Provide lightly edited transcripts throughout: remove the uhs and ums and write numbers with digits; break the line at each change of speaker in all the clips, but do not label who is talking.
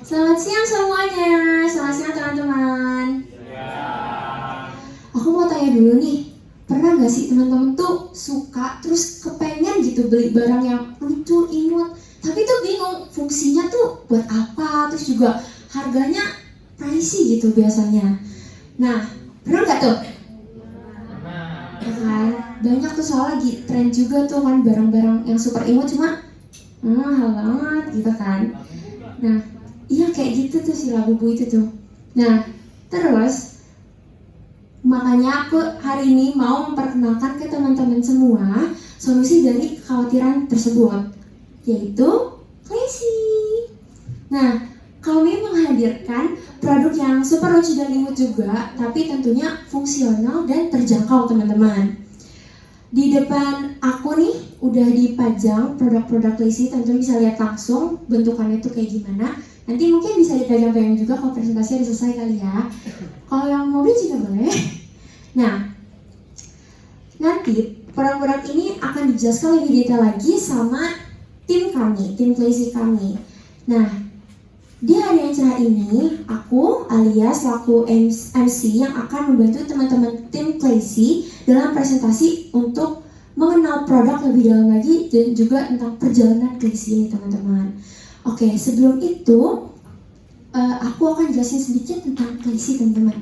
Selamat siang semuanya, selamat siang teman-teman. Aku mau tanya dulu nih, pernah gak sih teman-teman tuh suka terus kepengen gitu beli barang yang lucu, imut, tapi tuh bingung fungsinya tuh buat apa, terus juga harganya pricey gitu biasanya. Nah, pernah gak tuh? Ya kan, banyak tuh soal lagi tren juga tuh kan barang-barang yang super imut cuma mahal banget gitu kan. Nah, iya kayak gitu tuh si Labubu itu tuh. Nah, terus makanya aku hari ini mau memperkenalkan ke teman-teman semua solusi dari kekhawatiran tersebut, yaitu Classy. Nah, kami menghadirkan produk yang super lucu dan imut juga, tapi tentunya fungsional dan terjangkau teman-teman. Di depan aku nih udah dipajang produk-produk Classy, teman-teman bisa lihat langsung bentukannya tuh kayak gimana. Nanti mungkin bisa dipegang-pegang juga kalau presentasinya udah selesai kali ya. Kalau yang mau beli juga boleh. Nah, nanti produk-produk ini akan dijelaskan lebih detail lagi sama tim kami, tim Classy kami. Nah, di hari yang cerah ini, aku alias selaku MC yang akan membantu teman-teman tim Classy dalam presentasi untuk mengenal produk lebih dalam lagi dan juga tentang perjalanan Classy ini teman-teman. Oke, sebelum itu aku akan jelasin sedikit tentang Classy teman-teman.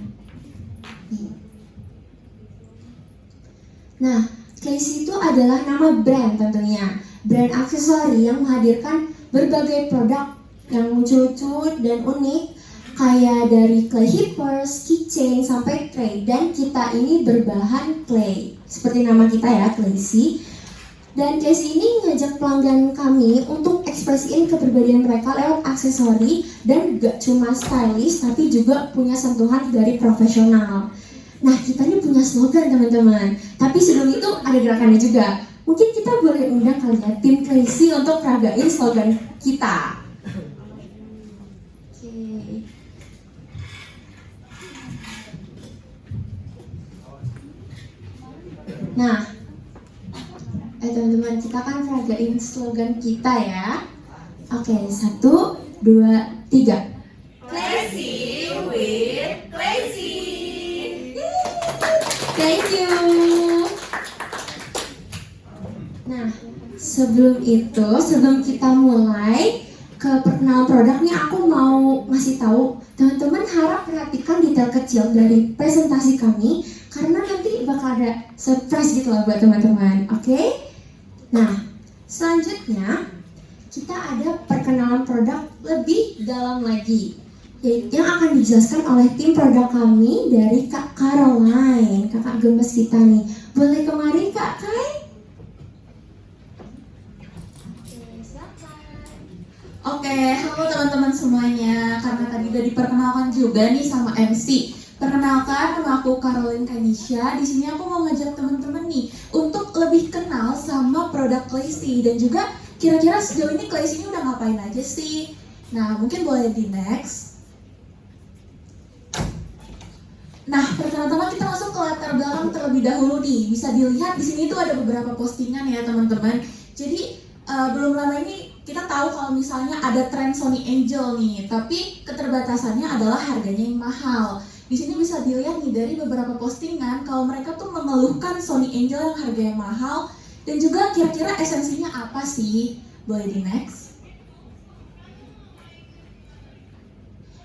Nah, Classy itu adalah nama brand tentunya, brand aksesori yang menghadirkan berbagai produk yang lucu-lucu dan unik, kayak dari clay hippers, keychain, sampai tray. Dan kita ini berbahan clay, seperti nama kita ya, Classy. Dan Classy ini ngajak pelanggan kami untuk ekspresiin kepribadian mereka lewat aksesori dan gak cuma stylish tapi juga punya sentuhan dari profesional. Nah, kita ini punya slogan teman-teman, tapi sebelum itu ada gerakannya juga. Mungkin kita boleh undang kali ya tim Classy untuk peragain slogan kita. Oke. Nah, teman-teman, kita akan peragain slogan kita ya. Oke, 1, 2, 3.
Classy with Classy.
Thank you. Nah, sebelum kita mulai ke perkenalan produk nih, aku mau ngasih tahu teman-teman harap perhatikan detail kecil dari presentasi kami karena nanti bakal ada surprise gitu loh buat teman-teman. Oke? Nah, selanjutnya kita ada perkenalan produk lebih dalam lagi, yang akan dijelaskan oleh tim produk kami dari Kak Caroline, kakak gemes kita nih. Boleh kemari Kak Kai?
Oke, halo teman-teman semuanya. Karena tadi udah diperkenalkan juga nih sama MC. Perkenalkan, nama aku Caroline Kanisha. Di sini aku mau ngajak teman-teman nih untuk lebih kenal sama produk Classy dan juga kira-kira sejauh ini Classy ini udah ngapain aja sih? Nah, mungkin boleh di next. Nah, pertama-tama kita langsung ke latar belakang terlebih dahulu nih. Bisa dilihat di sini tuh ada beberapa postingan ya teman-teman. Jadi belum lama ini kita tahu kalau misalnya ada tren Sony Angel nih, tapi keterbatasannya adalah harganya yang mahal. Di sini bisa dilihat nih dari beberapa postingan kalau mereka tuh mengeluhkan Sony Angel yang harganya mahal dan juga kira-kira esensinya apa sih? Boleh di next.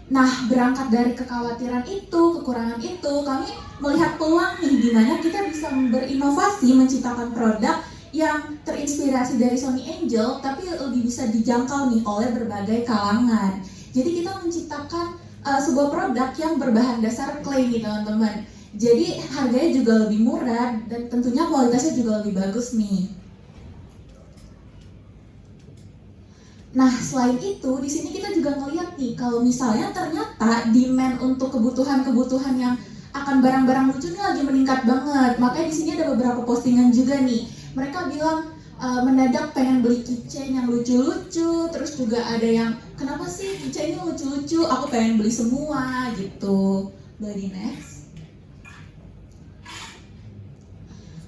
Nah, berangkat dari kekhawatiran itu, kekurangan itu, kami melihat peluang nih di mana kita bisa berinovasi menciptakan produk yang terinspirasi dari Sony Angel tapi lebih bisa dijangkau nih oleh berbagai kalangan. Jadi kita menciptakan sebuah produk yang berbahan dasar clay nih teman-teman. Jadi harganya juga lebih murah dan tentunya kualitasnya juga lebih bagus nih. Nah, selain itu di sini kita juga ngeliat nih kalau misalnya ternyata demand untuk kebutuhan-kebutuhan yang akan barang-barang lucu ini lagi meningkat banget. Makanya di sini ada beberapa postingan juga nih. Mereka bilang mendadak pengen beli keychain yang lucu-lucu, terus juga ada yang kenapa sih keychain ini lucu-lucu, aku pengen beli semua gitu. Boleh di next.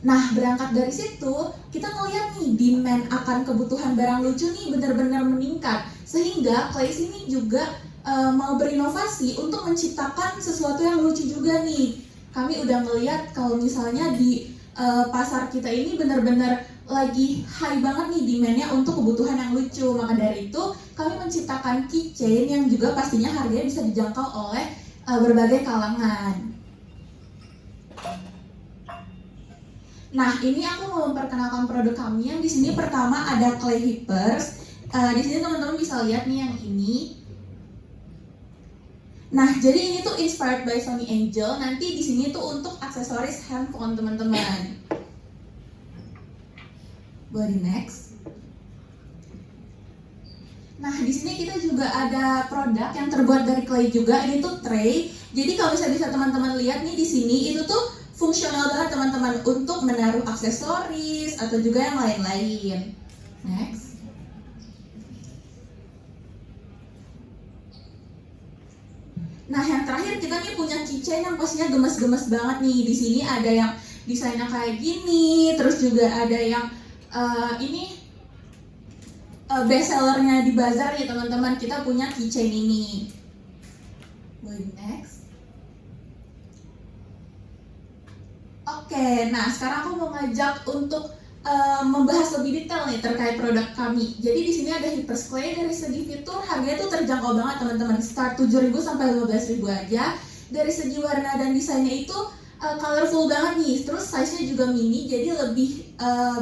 Nah, berangkat dari situ, kita ngeliat nih demand akan kebutuhan barang lucu nih benar-benar meningkat. Sehingga Classy ini juga mau berinovasi untuk menciptakan sesuatu yang lucu juga nih. Kami udah melihat kalau misalnya di pasar kita ini benar-benar lagi high banget nih demand-nya untuk kebutuhan yang lucu. Maka dari itu kami menciptakan keychain yang juga pastinya harganya bisa dijangkau oleh berbagai kalangan. Nah, ini aku mau memperkenalkan produk kami yang di sini pertama ada clay hippers. Di sini teman-teman bisa lihat nih yang ini. Nah, jadi ini tuh inspired by Sony Angel. Nanti di sini tuh untuk aksesoris handphone teman-teman. Boleh next. Nah, di sini kita juga ada produk yang terbuat dari clay juga. Ini tuh tray. Jadi kalau bisa teman-teman lihat nih di sini itu tuh fungsional banget teman-teman untuk menaruh aksesoris atau juga yang lain-lain. Next. Nah, yang terakhir kita nih punya keychain yang pastinya gemes-gemes banget nih. Di sini ada yang desainnya kayak gini, terus juga ada yang ini best sellernya di bazar ya teman-teman. Kita punya keychain ini. Boleh next. Oke, nah sekarang aku mau ngajak untuk membahas lebih detail nih terkait produk kami. Jadi di sini ada Hippers Clay. Dari segi fitur harganya tuh terjangkau banget teman-teman. Start 7.000 sampai 15.000 aja. Dari segi warna dan desainnya itu colorful banget nih. Terus size-nya juga mini, jadi lebih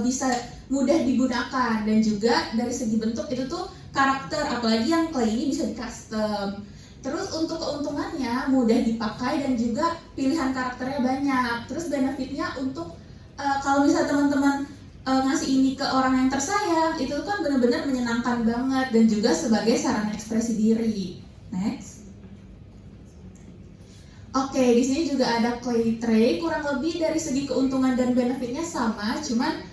bisa mudah digunakan. Dan juga dari segi bentuk itu tuh karakter, apalagi yang clay ini bisa di custom. Terus untuk keuntungannya mudah dipakai dan juga pilihan karakternya banyak. Terus benefitnya untuk kalau misalnya teman-teman ngasih ini ke orang yang tersayang, itu kan benar-benar menyenangkan banget dan juga sebagai sarana ekspresi diri. Next. Oke, di sini juga ada clay tray. Kurang lebih dari segi keuntungan dan benefitnya sama, cuman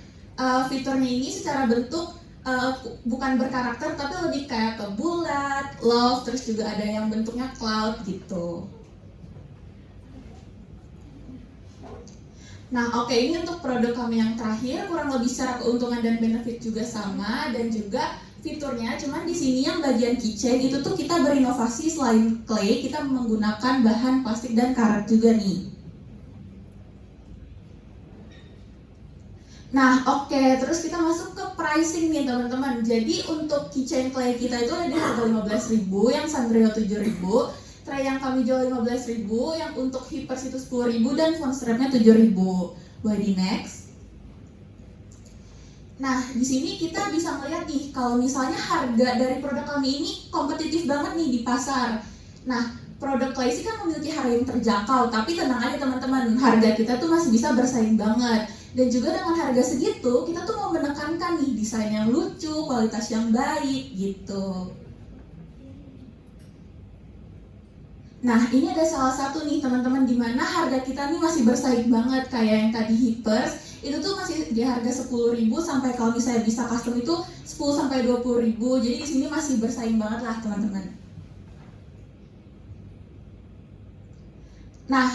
fiturnya ini secara bentuk bukan berkarakter tapi lebih kayak ke bulat, love, terus juga ada yang bentuknya cloud gitu. Nah, oke, ini untuk produk kami yang terakhir, kurang lebih secara keuntungan dan benefit juga sama dan juga fiturnya. Cuman di sini yang bagian keychain itu tuh kita berinovasi, selain clay kita menggunakan bahan plastik dan karat juga nih. Nah, oke, terus kita masuk ke pricing nih teman-teman. Jadi untuk keychain clay kita itu ada di harga 15.000, yang Sanrio 7.000, tray yang kami jual 15.000, yang untuk Hippers itu 10.000 dan phone strapnya 7.000. Boleh di next. Nah, di sini kita bisa melihat nih kalau misalnya harga dari produk kami ini kompetitif banget nih di pasar. Nah, produk clay sih kan memiliki harga yang terjangkau, tapi tenang aja teman-teman, harga kita tuh masih bisa bersaing banget. Dan juga dengan harga segitu, kita tuh mau menekankan nih desain yang lucu, kualitas yang baik gitu. Nah, ini ada salah satu nih teman-teman di mana harga kita nih masih bersaing banget kayak yang tadi Hippers. Itu tuh masih di harga 10.000 sampai kalau misalnya bisa custom itu 10 sampai 20.000. Jadi di sini masih bersaing banget lah teman-teman. Nah,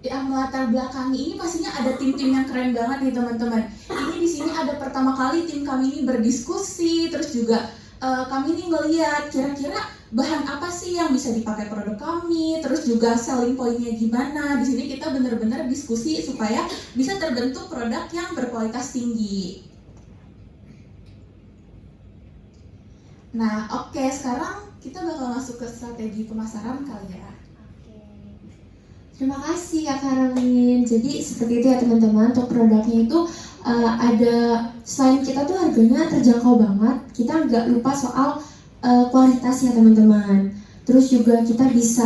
yang melatar belakangi ini pastinya ada tim-tim yang keren banget nih teman-teman. Ini di sini ada pertama kali tim kami ini berdiskusi, terus juga kami ini ngeliat kira-kira bahan apa sih yang bisa dipakai produk kami, terus juga selling point-nya gimana. Di sini kita benar-benar diskusi supaya bisa terbentuk produk yang berkualitas tinggi. Nah, oke, sekarang kita bakal masuk ke strategi pemasaran kali ya.
Terima kasih Kak Karolin. Jadi seperti itu ya teman-teman, untuk produknya itu ada, selain kita tuh harganya terjangkau banget, kita nggak lupa soal kualitasnya teman-teman. Terus juga kita bisa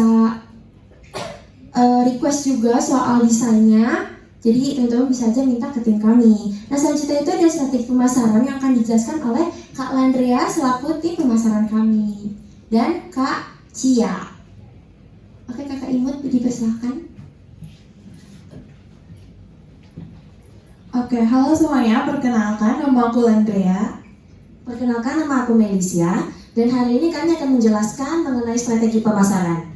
request juga soal desainnya. Jadi teman-teman bisa aja minta ke tim kami. Nah, selanjutnya itu ada strategi pemasaran yang akan dijelaskan oleh Kak Landrea selaku tim pemasaran kami dan Kak Cia. Oke, Kakak Imut dipersilakan.
Oke, halo semuanya, perkenalkan nama aku Landrea.
Perkenalkan, nama aku Melisya, dan hari ini kami akan menjelaskan mengenai strategi pemasaran.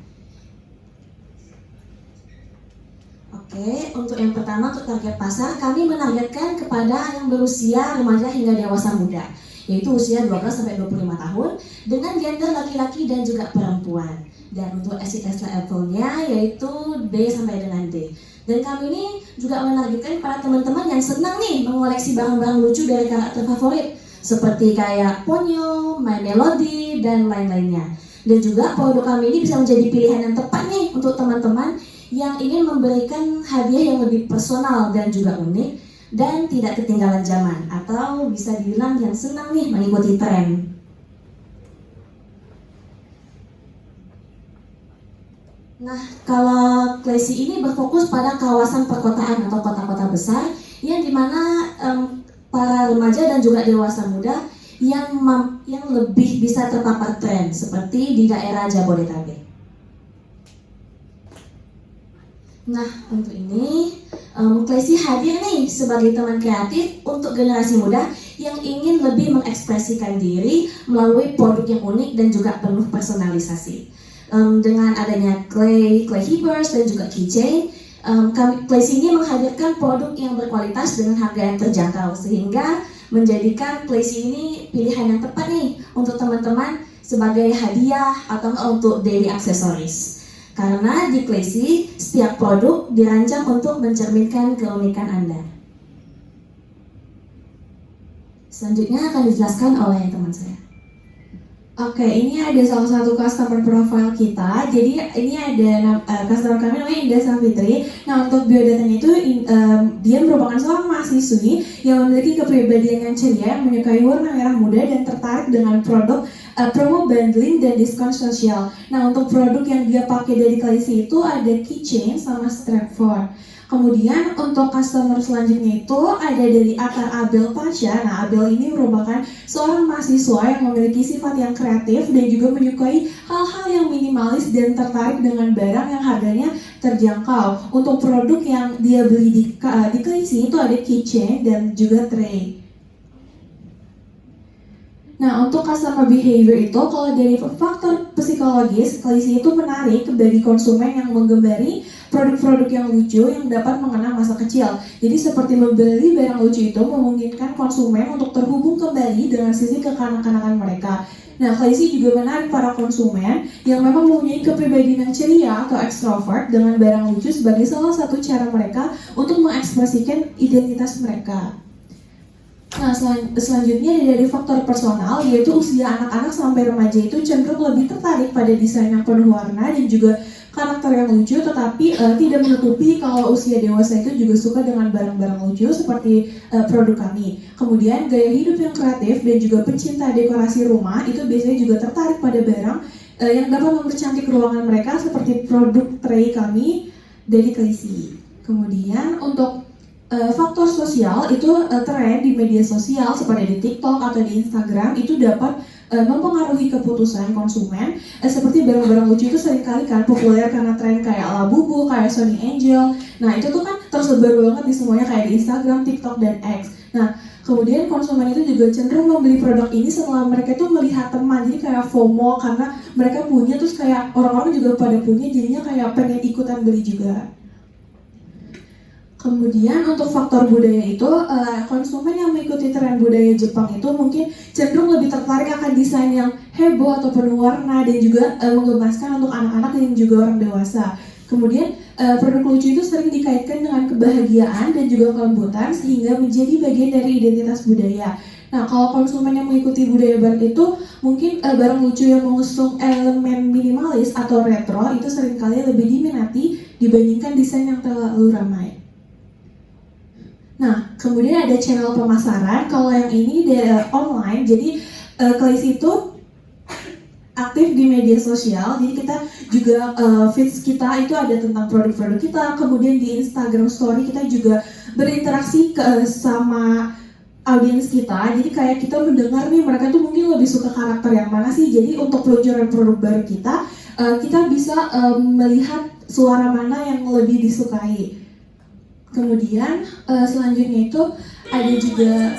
Oke, untuk yang pertama, untuk target pasar, kami menargetkan kepada yang berusia remaja hingga dewasa muda. yaitu usia 12-25 tahun dengan gender laki-laki dan juga perempuan. Dan untuk SES levelnya yaitu B sampai dengan D. Dan kami ini juga menargetkan para teman-teman yang senang nih mengoleksi barang-barang lucu dari karakter favorit seperti kayak Ponyo, My Melody, dan lain-lainnya. Dan juga produk kami ini bisa menjadi pilihan yang tepat nih untuk teman-teman yang ingin memberikan hadiah yang lebih personal dan juga unik dan tidak ketinggalan zaman, atau bisa dibilang yang senang nih mengikuti tren. Nah, kalau Classy ini berfokus pada kawasan perkotaan atau kota-kota besar yang dimana para remaja dan juga dewasa muda yang lebih bisa terpapar tren seperti di daerah Jabodetabek. Nah, untuk ini Classy hadir nih sebagai teman kreatif untuk generasi muda yang ingin lebih mengekspresikan diri melalui produk yang unik dan juga penuh personalisasi. Dengan adanya clay heapers dan juga keychain, Classy ini menghadirkan produk yang berkualitas dengan harga yang terjangkau sehingga menjadikan Classy ini pilihan yang tepat nih untuk teman-teman sebagai hadiah atau untuk daily accessories. Karena di Classy, setiap produk dirancang untuk mencerminkan keunikan Anda. Selanjutnya akan dijelaskan oleh teman saya.
Oke, ini ada salah satu customer profile kita. Jadi ini ada customer kami namanya Indah Safitri. Nah, untuk biodatanya itu dia merupakan seorang mahasiswi yang memiliki kepribadian yang ceria, yang menyukai warna merah muda dan tertarik dengan produk promo bundling dan diskon sosial. Nah, untuk produk yang dia pakai dari Classy itu ada keychain sama strap for. Kemudian untuk customer selanjutnya itu ada dari akar Abel Pasha. Nah, Abel ini merupakan seorang mahasiswa yang memiliki sifat yang kreatif dan juga menyukai hal-hal yang minimalis dan tertarik dengan barang yang harganya terjangkau. Untuk produk yang dia beli di Classy itu ada keychain dan juga tray. Nah, untuk customer behavior itu, kalau dari faktor psikologis, Classy itu menarik bagi konsumen yang menggembari produk-produk yang lucu yang dapat mengenang masa kecil. Jadi seperti membeli barang lucu itu memungkinkan konsumen untuk terhubung kembali dengan sisi kekanak-kanakan mereka. Nah, Classy juga menarik para konsumen yang memang mempunyai kepribadian yang ceria atau extrovert dengan barang lucu sebagai salah satu cara mereka untuk mengekspresikan identitas mereka. Nah, selanjutnya dari faktor personal, yaitu usia anak-anak sampai remaja itu cenderung lebih tertarik pada desain yang penuh warna dan juga karakter yang lucu, tetapi tidak menutupi kalau usia dewasa itu juga suka dengan barang-barang lucu seperti produk kami. Kemudian gaya hidup yang kreatif dan juga pencinta dekorasi rumah itu biasanya juga tertarik pada barang yang dapat mempercantik ruangan mereka seperti produk tray kami dari Classy. Kemudian untuk faktor sosial itu tren di media sosial seperti di TikTok atau di Instagram itu dapat mempengaruhi keputusan konsumen. Seperti barang-barang lucu itu seringkali kan populer karena tren kayak Labubu, kayak Sony Angel. Nah, itu tuh kan tersebar banget di semuanya kayak di Instagram, TikTok, dan X. Nah, kemudian konsumen itu juga cenderung membeli produk ini setelah mereka tuh melihat teman, jadi kayak FOMO karena mereka punya, terus kayak orang-orang juga pada punya, jadinya kayak pengen ikutan beli juga. Kemudian untuk faktor budaya itu, konsumen yang mengikuti tren budaya Jepang itu mungkin cenderung lebih tertarik akan desain yang heboh atau penuh warna dan juga menggemaskan untuk anak-anak dan juga orang dewasa. Kemudian produk lucu itu sering dikaitkan dengan kebahagiaan dan juga kelembutan sehingga menjadi bagian dari identitas budaya. Nah, kalau konsumen yang mengikuti budaya barat itu mungkin barang lucu yang mengusung elemen minimalis atau retro itu seringkali lebih diminati dibandingkan desain yang terlalu ramai. Nah, kemudian ada channel pemasaran. Kalau yang ini online, jadi Classy itu aktif di media sosial. Jadi kita juga feeds kita itu ada tentang produk-produk kita. Kemudian di Instagram Story kita juga berinteraksi sama audiens kita. Jadi kayak kita mendengar nih mereka tuh mungkin lebih suka karakter yang mana sih. Jadi untuk peluncuran produk baru kita bisa melihat suara mana yang lebih disukai. Kemudian selanjutnya itu ada juga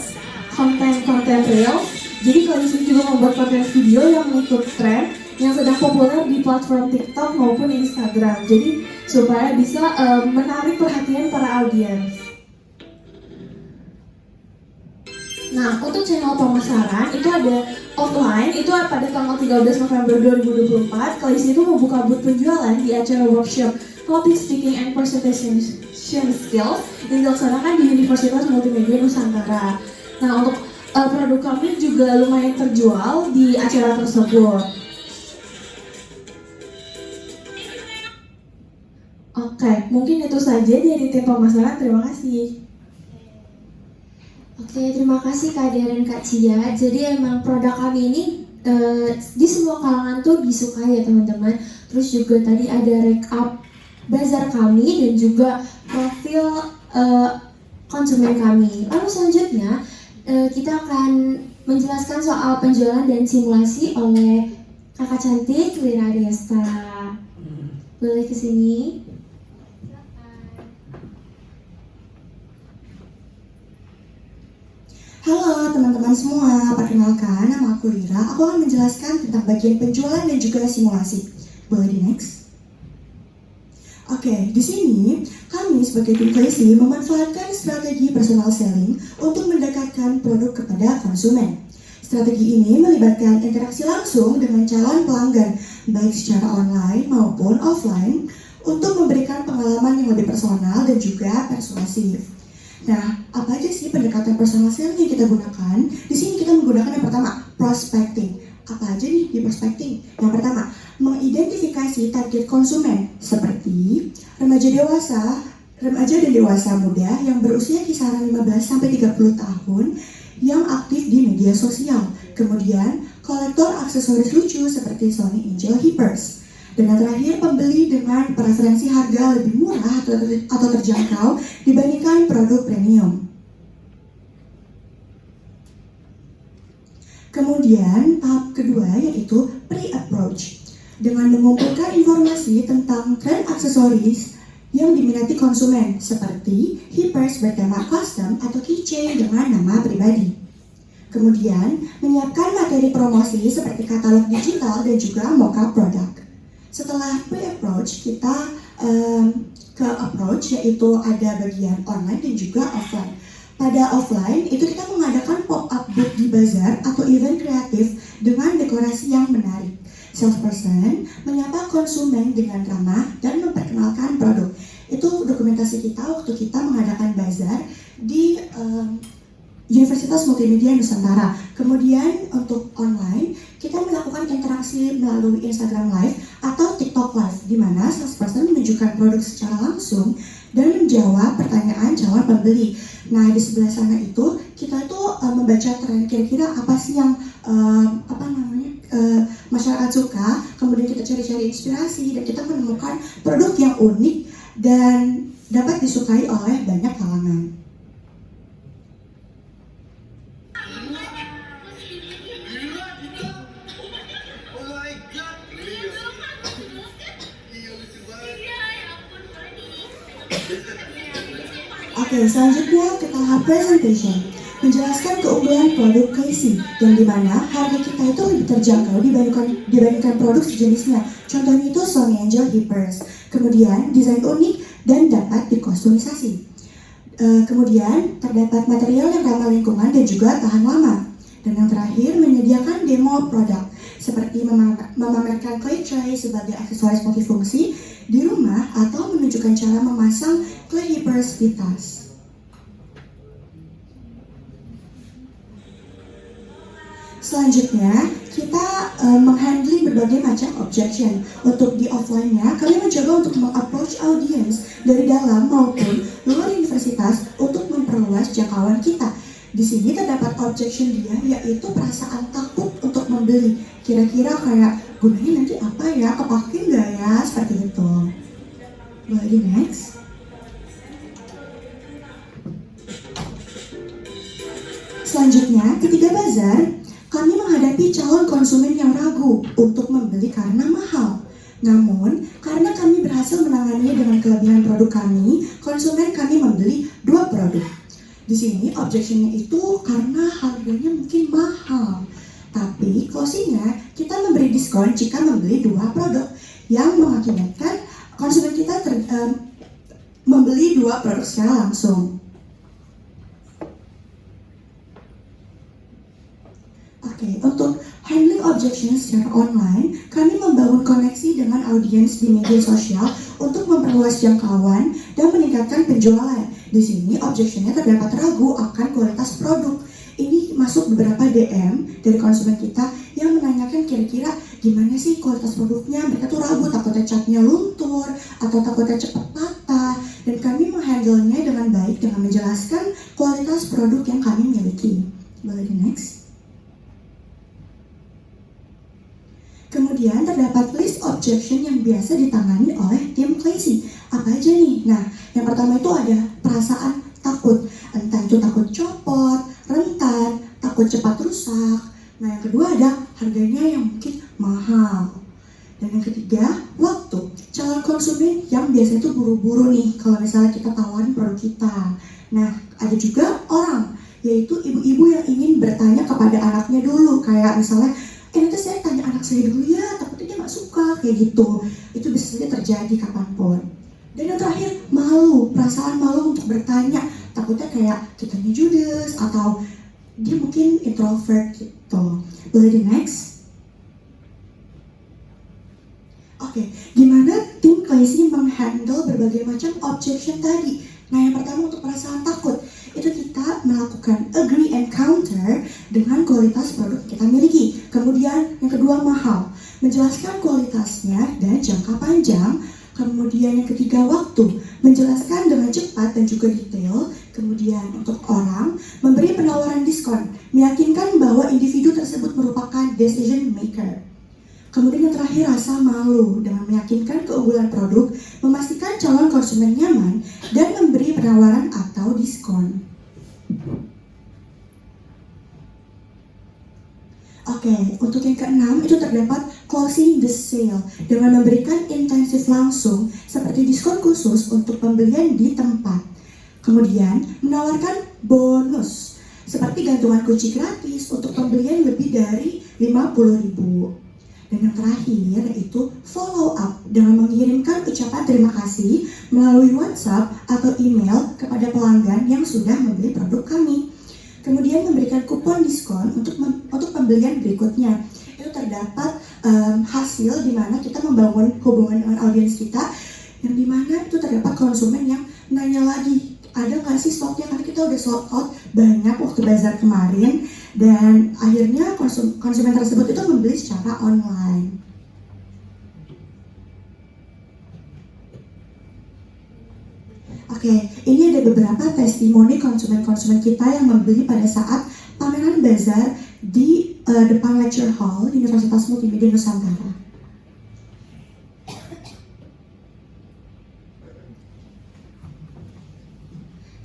konten reels. Jadi Classy juga membuat konten video yang mengikut tren yang sedang populer di platform TikTok maupun Instagram. Jadi supaya bisa menarik perhatian para audiens. Nah, untuk channel pemasaran itu ada offline, itu pada tanggal 13 November 2024, Klesi itu membuka booth penjualan di acara workshop Public Speaking and Presentation Skills yang dilaksanakan di Universitas Multimedia Nusantara. Nah, untuk produk kami juga lumayan terjual di acara tersebut. Oke, mungkin itu saja dari tim pemasaran. Terima kasih.
Oke, terima kasih Kak Dea dan Kak Cia. Jadi emang produk kami ini di semua kalangan tuh disukai ya teman-teman. Terus juga tadi ada recap bazar kami dan juga profil konsumen kami. Lalu selanjutnya kita akan menjelaskan soal penjualan dan simulasi oleh kakak cantik Lira Desta. Boleh kesini?
Halo teman-teman semua, perkenalkan nama aku Lira. Aku akan menjelaskan tentang bagian penjualan dan juga simulasi. Boleh di next? Oke, di sini kami sebagai tim Klesi memanfaatkan strategi personal selling untuk mendekatkan produk kepada konsumen. Strategi ini melibatkan interaksi langsung dengan calon pelanggan, baik secara online maupun offline, untuk memberikan pengalaman yang lebih personal dan juga persuasif. Nah, apa aja sih pendekatan personal selling yang kita gunakan? Di sini kita menggunakan yang pertama, prospecting. Apa aja nih di prospecting? Yang pertama, mengidentifikasi target konsumen seperti remaja dan dewasa muda yang berusia kisaran 15 sampai 30 tahun yang aktif di media sosial. Kemudian, kolektor aksesoris lucu seperti Sony Angel Hippers. Dan yang terakhir, pembeli dengan preferensi harga lebih murah atau terjangkau dibandingkan produk premium. Kemudian, tahap kedua yaitu pre-approach. Dengan mengumpulkan informasi tentang tren aksesoris yang diminati konsumen, seperti hippers bertema custom atau keychain dengan nama pribadi. Kemudian, menyiapkan materi promosi seperti katalog digital dan juga mock-up produk. Setelah pre-approach, kita ke approach, yaitu ada bagian online dan juga offline. Pada offline, itu kita mengadakan pop-up booth di bazar atau event kreatif dengan dekorasi yang menarik. Salesperson menyapa konsumen dengan ramah dan memperkenalkan produk. Itu dokumentasi kita waktu kita mengadakan bazar di Universitas Multimedia Nusantara. Kemudian untuk online, kita melakukan interaksi melalui Instagram Live atau TikTok Live, di mana salesperson menunjukkan produk secara langsung dan menjawab pertanyaan calon pembeli. Nah, di sebelah sana itu kita tuh membaca tren kira-kira apa sih yang masyarakat suka. Kemudian kita cari-cari inspirasi dan kita menemukan produk yang unik dan dapat disukai oleh banyak kalangan. Oke, selanjutnya ke tahap presentation, menjelaskan keunggulan produk Klesi, yang dimana harga kita itu lebih terjangkau dibandingkan produk sejenisnya. Contohnya itu Sony Angel Hippers. Kemudian desain unik dan dapat dikustomisasi. Kemudian terdapat material yang ramah lingkungan dan juga tahan lama. Dan yang terakhir, menyediakan demo produk seperti memamerkan clay tray sebagai aksesoris multifungsi di rumah atau menunjukkan cara memasang clay hippers di tas. Selanjutnya, kita menghandling berbagai macam objection. Untuk di offline-nya, kami mencoba untuk meng-approach audience dari dalam maupun luar universitas untuk memperluas jangkauan kita. Di sini terdapat objection dia, yaitu perasaan takut untuk membeli. Kira-kira kayak, gunanya nanti apa ya, kepake nggak ya, seperti itu. Boleh di next. Selanjutnya, ketiga bazar, kami menghadapi calon konsumen yang ragu untuk membeli karena mahal. Namun, karena kami berhasil menangani dengan kelebihan produk kami, konsumen kami membeli 2 produk. Di sini objectionnya itu karena harganya mungkin mahal. Tapi closingnya kita memberi diskon jika membeli 2 produk, yang mengakibatkan konsumen kita membeli 2 produk secara langsung. Oke, untuk handling objection secara online, kami membangun koneksi dengan audiens di media sosial untuk memperluas jangkauan dan meningkatkan penjualan. Di sini objectionnya terdapat ragu akan kualitas produk. Ini masuk beberapa DM dari konsumen kita yang menanyakan kira-kira gimana sih kualitas produknya. Mereka tuh ragu, takutnya catnya luntur atau takutnya cepat patah. Dan kami menghandle-nya dengan baik dengan menjelaskan kualitas produk yang kami miliki. Boleh di next. Kemudian terdapat list objection yang biasa ditangani oleh tim Classy. Apa aja nih? Nah, yang pertama itu ada perasaan takut. Entah itu takut copot, rentan, takut cepat rusak. Nah, yang kedua ada harganya yang mungkin mahal. Dan yang ketiga, waktu. Calon konsumen yang biasa itu buru-buru nih kalau misalnya kita tawarin produk kita. Nah, ada juga orang, yaitu ibu-ibu yang ingin bertanya kepada anaknya dulu. Kayak misalnya, nanti saya tanya anak saya dulu ya, takutnya dia nggak suka, kayak gitu. Itu bisa saja terjadi kapanpun. Dan yang terakhir, malu, perasaan malu untuk bertanya. Takutnya kayak kitanya judes atau dia mungkin introvert gitu. Boleh di next? Oke, gimana tim Classy menghandle berbagai macam objection tadi? Nah, yang pertama untuk perasaan takut, itu kita melakukan agree and counter dengan kualitas produk yang kita miliki. Kemudian yang kedua mahal, menjelaskan kualitasnya dan jangka panjang. Kemudian yang ketiga waktu, menjelaskan dengan cepat dan juga detail. Kemudian untuk orang, memberi penawaran diskon, meyakinkan bahwa individu tersebut merupakan decision maker. Kemudian yang terakhir rasa malu, dengan meyakinkan keunggulan produk, memastikan calon konsumen nyaman, dan memberi penawaran atau diskon. Oke, untuk yang keenam itu terdapat closing the sale dengan memberikan intensif langsung seperti diskon khusus untuk pembelian di tempat. Kemudian menawarkan bonus seperti gantungan kunci gratis untuk pembelian lebih dari 50.000. Dan yang terakhir yaitu follow up dengan mengirimkan ucapan terima kasih melalui WhatsApp atau email kepada pelanggan yang sudah membeli produk kami. Kemudian memberikan kupon diskon untuk pembelian berikutnya. Itu terdapat hasil di mana kita membangun hubungan dengan audiens kita, yang di mana itu terdapat konsumen yang nanya lagi, ada nggak sih stoknya, karena kita udah sold out banyak waktu bazar kemarin, dan akhirnya konsumen tersebut itu membeli secara online. Oke, ini ada beberapa testimoni konsumen-konsumen kita yang membeli pada saat pameran bazar di depan lecture hall Universitas Multimedia Nusantara.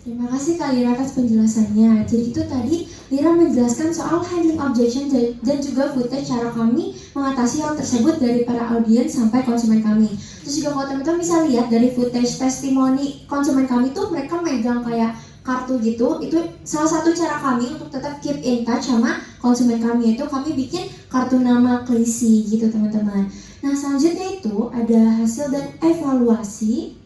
Terima kasih Kak Lira atas penjelasannya. Jadi itu tadi Lira menjelaskan soal handling objection dan juga footage cara kami mengatasi hal tersebut dari para audiens sampai konsumen kami. Terus juga kalau teman-teman bisa lihat dari footage testimoni konsumen kami tuh mereka megang kayak kartu gitu. Itu salah satu cara kami untuk tetap keep in touch sama konsumen kami, itu kami bikin kartu nama Classy gitu teman-teman. Nah selanjutnya itu ada hasil dan evaluasi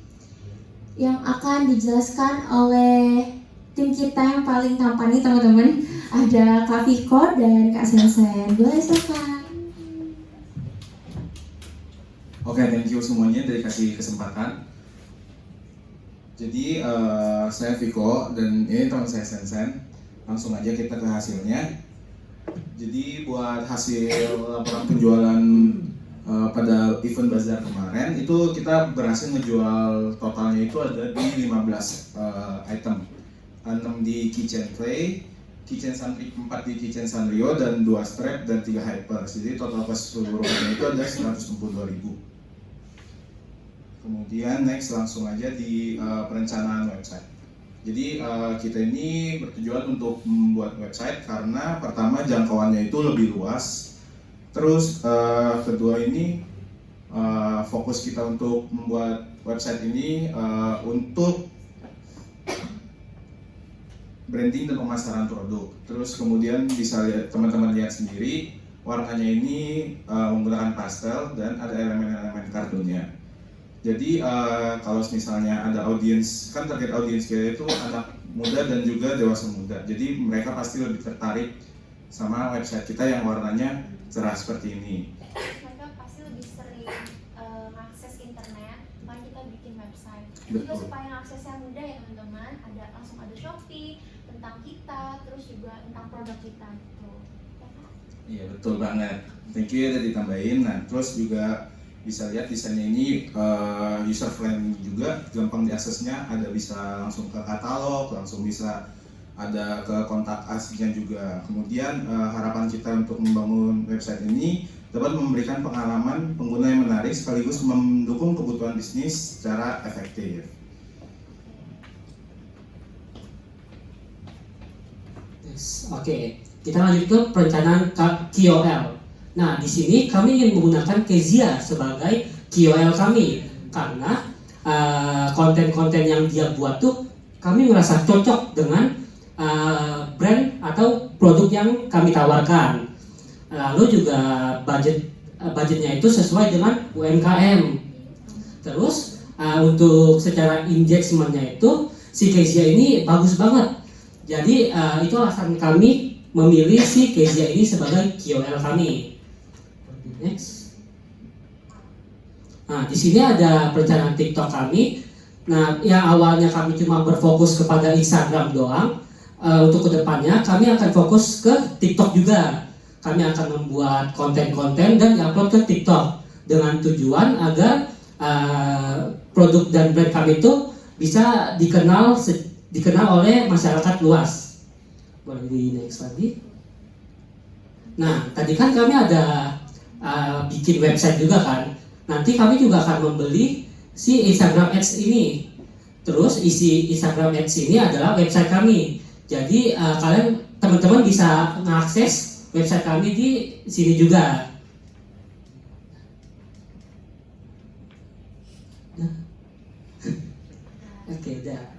yang akan dijelaskan oleh tim kita yang paling tampan nih teman-teman. Ada Kak Viko dan Kak Sensen. Boleh silakan.
Oke, thank you semuanya dari kasih kesempatan. Jadi saya Viko dan ini teman saya Sensen. Langsung aja kita ke hasilnya. Jadi buat hasil laporan penjualan pada event bazar kemarin itu kita berhasil ngejual totalnya itu ada di 15 item, 6 di kitchen clay, kitchen Sanrio, 4 di kitchen Sanrio dan 2 strap dan 3 hyper. Jadi total keseluruhannya itu ada 162.000. Kemudian next langsung aja di perencanaan website. Jadi kita ini bertujuan untuk membuat website karena pertama jangkauannya itu lebih luas. Terus kedua ini fokus kita untuk membuat website ini untuk branding dan pemasaran produk. Terus kemudian bisa lihat, teman-teman lihat sendiri warnanya ini menggunakan pastel dan ada elemen-elemen kartunnya. Jadi kalau misalnya ada audiens, kan target audiens kita itu anak muda dan juga dewasa muda. Jadi mereka pasti lebih tertarik sama website kita yang warnanya cerah seperti ini.
Mereka pasti lebih sering mengakses internet, makanya kita bikin website. Juga
Betul.
supaya aksesnya mudah ya teman-teman, langsung ada Shopee tentang kita, terus juga tentang produk kita gitu. Ya, Kak?
Iya betul banget. Thank you ya udah ditambahin. Nah terus juga bisa lihat desainnya ini user friendly juga, gampang diaksesnya. Ada bisa langsung ke katalog, langsung bisa ada ke kontak aslinya juga. Kemudian harapan kita untuk membangun website ini dapat memberikan pengalaman pengguna yang menarik sekaligus mendukung kebutuhan bisnis secara efektif.
Yes, oke. Kita lanjut ke perencanaan KOL. Nah, di sini kami ingin menggunakan Kezia sebagai KOL kami karena konten-konten yang dia buat tuh kami merasa cocok dengan brand atau produk yang kami tawarkan. Lalu juga budgetnya itu sesuai dengan UMKM. Terus untuk secara engagementnya itu si Kezia ini bagus banget. Jadi itu alasan kami memilih si Kezia ini sebagai KOL kami. Next. Nah, di sini ada perencanaan TikTok kami. Nah, yang awalnya kami cuma berfokus kepada Instagram doang. Untuk kedepannya kami akan fokus ke TikTok juga. Kami akan membuat konten-konten dan diupload ke TikTok dengan tujuan agar produk dan brand kami itu bisa dikenal oleh masyarakat luas. Boleh di next lagi. Nah, tadi kan kami ada bikin website juga kan. Nanti kami juga akan membeli si Instagram Ads ini. Terus isi Instagram Ads ini adalah website kami. Jadi kalian teman-teman bisa mengakses website kami di sini juga. Oke, udah.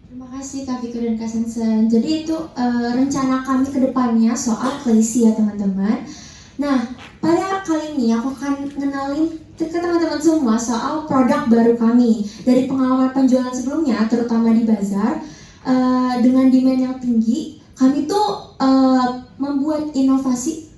Terima kasih Kak Viko dan Kak Sensen. Jadi itu rencana kami ke depannya soal Classy ya teman-teman. Nah, pada kali ini aku akan ngenalin ke teman-teman semua soal produk baru kami. Dari pengalaman penjualan sebelumnya, terutama di bazar, dengan demand yang tinggi, kami tuh membuat inovasi,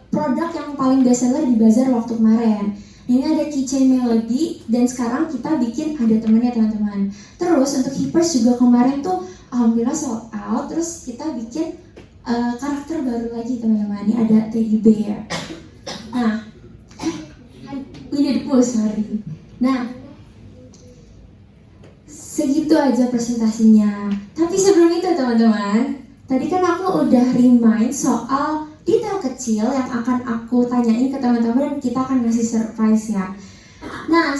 produk yang paling bestseller di bazar waktu kemarin. Ini ada keychain melody dan sekarang kita bikin ada temennya teman-teman. Terus untuk Hippers juga kemarin tuh alhamdulillah sold out. Terus kita bikin karakter baru lagi teman-teman. Ini ada teddy bear. Nah, Winnie the Pooh, sorry. Nah, segitu aja presentasinya. Tapi sebelum itu teman-teman, tadi kan aku udah remind soal detail kecil yang akan aku tanyain ke teman-teman dan kita akan ngasih surprise ya. Nah,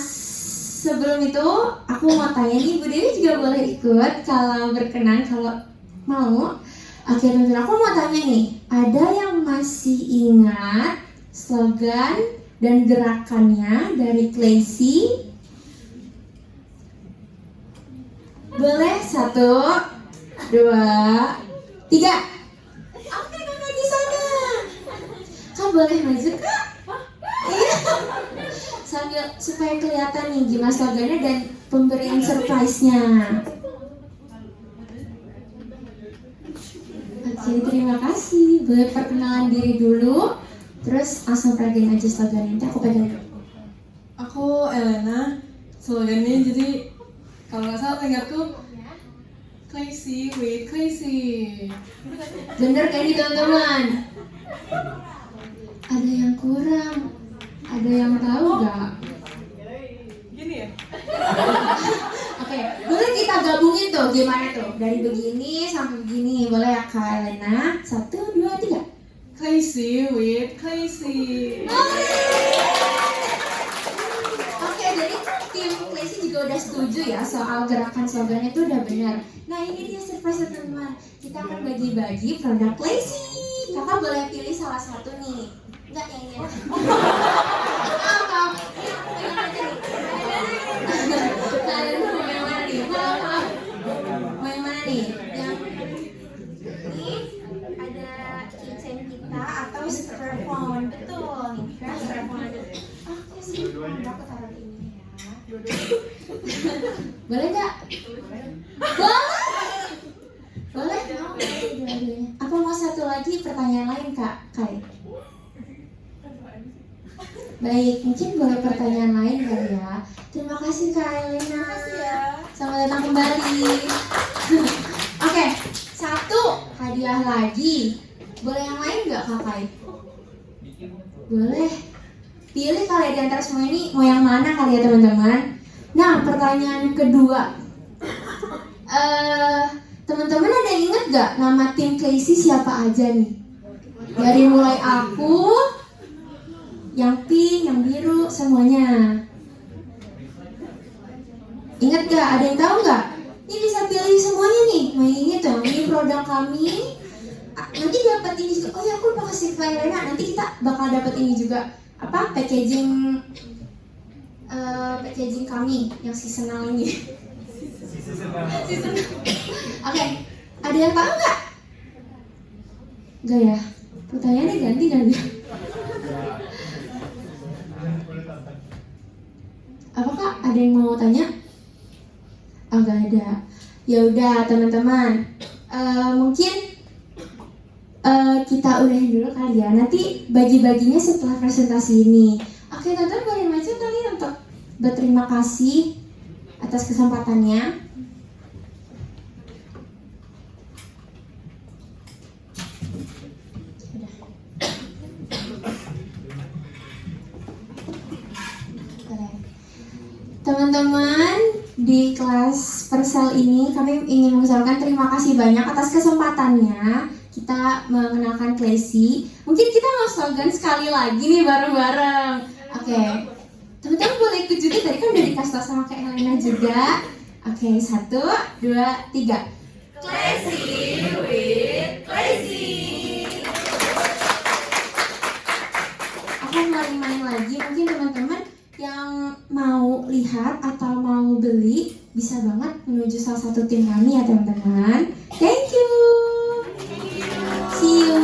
sebelum itu aku mau tanya nih, Bu Dewi juga boleh ikut kalau berkenan, kalau mau. Oke teman-teman, aku mau tanya nih, ada yang masih ingat slogan dan gerakannya dari Classy? Boleh 1, 2, 3. Oke, kakak di sana. Kak boleh maju kak? Iya. Sambil supaya kelihatan nih gimana slogannya dan pemberian surprise-nya. Oke, terima kasih. Boleh perkenalan diri dulu. Terus langsung perhatiin aja slogannya. Nanti aku pegang.
Aku Elena. Slogannya jadi kalau nggak salah ingatku Classy with Classy.
Bener kan nih teman-teman? Ada yang kurang. Ada yang tahu nggak?
Gini ya?
Oke, boleh kita gabungin tuh gimana tuh? Dari begini sampai begini, boleh ya Kak Elena? 1, 2, 3.
Classy with Classy.
Oke, jadi tim Classy juga udah setuju ya soal gerakan slogannya itu udah benar. Nah ini dia surprise teman-teman. Kita akan bagi-bagi produk Classy. Kakak boleh pilih salah satu nih. Enggak yang ini. Maaf. Ini aku pegang aja nih. Kalian mau yang mana nih? Maaf. Mau yang mana nih? Yang ini ada keychain kita atau strap-on. Betul nih. Strap-on ada. Oke sih. Aku taruh ini ya. Boleh nggak? Boleh. lagi pertanyaan lain Kak Kai? Baik, mungkin boleh pertanyaan lain kali ya. Terima kasih Kak Elena. Selamat datang kembali. Oke, satu hadiah lagi. Boleh yang lain nggak Kak Kai? Boleh. Pilih kali ya di antara semua ini mau yang mana kali ya teman-teman. Nah, pertanyaan kedua. Teman-teman ada yang ingat gak nama tim Claysi siapa aja nih? Dari mulai aku, yang pink, yang biru, semuanya. Ingat gak? Ada yang tahu gak? Ini bisa pilih semuanya nih. Mau yang ini tuh, ini produk kami. Nanti dapat ini juga. Oh ya, aku lupa kasih ke Elena. Nanti kita bakal dapat ini juga. Apa? Packaging kami yang seasonal ini. Oke, ada yang tahu nggak? Enggak ya? Pertanyaannya ganti kali ya? Apakah ada yang mau tanya? Oh, nggak ada. Ya udah teman-teman, mungkin kita udahin dulu kali ya. Nanti bagi-baginya setelah presentasi ini. Oke, teman-teman boleh maju kali untuk berterima kasih atas kesempatannya. Teman-teman, di kelas Persel ini kami ingin mengucapkan terima kasih banyak atas kesempatannya kita mengenalkan Claysi. Mungkin kita mau slogan sekali lagi nih bareng-bareng. Oke, teman-teman boleh ikut juga, tadi kan udah dikasih tau sama Kak Helena juga. Oke, 1, 2, 3. Claysi with Claysi. Aku main lagi, mungkin teman-teman yang mau lihat atau mau beli bisa banget menuju salah satu tim kami ya teman-teman. Thank you. See you.